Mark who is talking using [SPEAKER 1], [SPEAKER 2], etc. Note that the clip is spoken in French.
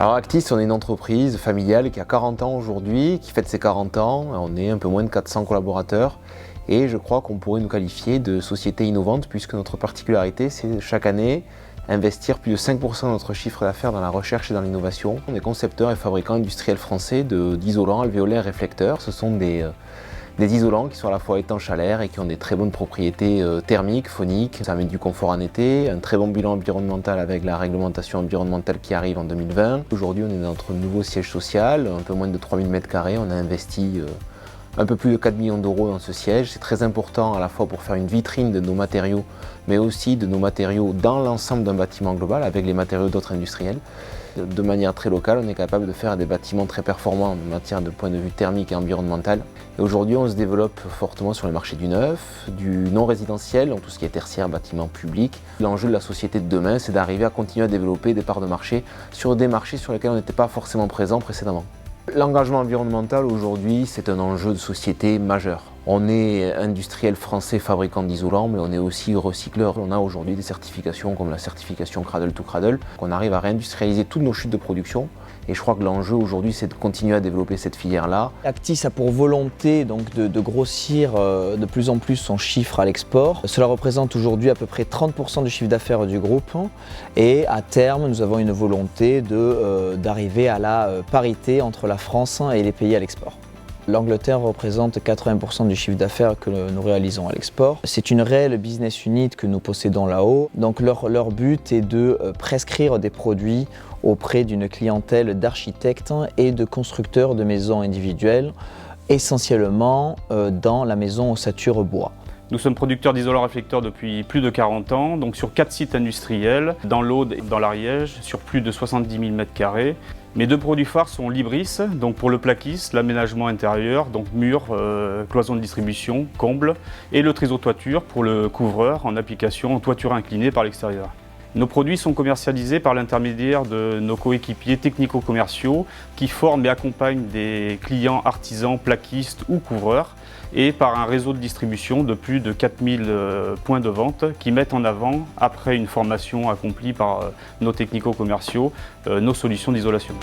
[SPEAKER 1] Alors Actis, on est une entreprise familiale qui a 40 ans aujourd'hui, qui fête ses 40 ans. On est un peu moins de 400 collaborateurs et je crois qu'on pourrait nous qualifier de société innovante puisque notre particularité, c'est chaque année investir plus de 5% de notre chiffre d'affaires dans la recherche et dans l'innovation. On est concepteur et fabricant industriel français d'isolants alvéolaires réflecteurs. Ce sont des isolants qui sont à la fois étanches à l'air et qui ont des très bonnes propriétés thermiques, phoniques. Ça amène du confort en été, un très bon bilan environnemental avec la réglementation environnementale qui arrive en 2020. Aujourd'hui, on est dans notre nouveau siège social, un peu moins de 3000 m². On a investi un peu plus de 4 millions d'euros dans ce siège. C'est très important à la fois pour faire une vitrine de nos matériaux, mais aussi de nos matériaux dans l'ensemble d'un bâtiment global avec les matériaux d'autres industriels. De manière très locale, on est capable de faire des bâtiments très performants en matière de point de vue thermique et environnemental. Et aujourd'hui, on se développe fortement sur le marché du neuf, du non résidentiel, donc tout ce qui est tertiaire, bâtiment public. L'enjeu de la société de demain, c'est d'arriver à continuer à développer des parts de marché sur des marchés sur lesquels on n'était pas forcément présent précédemment. L'engagement environnemental aujourd'hui, c'est un enjeu de société majeur. On est industriel français fabricant d'isolants, mais on est aussi recycleur. On a aujourd'hui des certifications comme la certification Cradle to Cradle. On arrive à réindustrialiser toutes nos chutes de production. Et je crois que l'enjeu aujourd'hui, c'est de continuer à développer cette filière-là.
[SPEAKER 2] Actis a pour volonté donc, de grossir de plus en plus son chiffre à l'export. Cela représente aujourd'hui à peu près 30% du chiffre d'affaires du groupe. Et à terme, nous avons une volonté d'arriver à la parité entre la France et les pays à l'export. L'Angleterre représente 80% du chiffre d'affaires que nous réalisons à l'export. C'est une réelle business unit que nous possédons là-haut. Donc leur but est de prescrire des produits auprès d'une clientèle d'architectes et de constructeurs de maisons individuelles, essentiellement dans la maison ossature bois.
[SPEAKER 3] Nous sommes producteurs d'isolants réflecteurs depuis plus de 40 ans, donc sur 4 sites industriels, dans l'Aude et dans l'Ariège, sur plus de 70 000 m². Mes deux produits phares sont l'Ibris, donc pour le plaquiste, l'aménagement intérieur, donc mur, cloison de distribution, comble, et le triso-toiture pour le couvreur en application en toiture inclinée par l'extérieur. Nos produits sont commercialisés par l'intermédiaire de nos coéquipiers technico-commerciaux qui forment et accompagnent des clients artisans, plaquistes ou couvreurs et par un réseau de distribution de plus de 4000 points de vente qui mettent en avant, après une formation accomplie par nos technico-commerciaux, nos solutions d'isolation.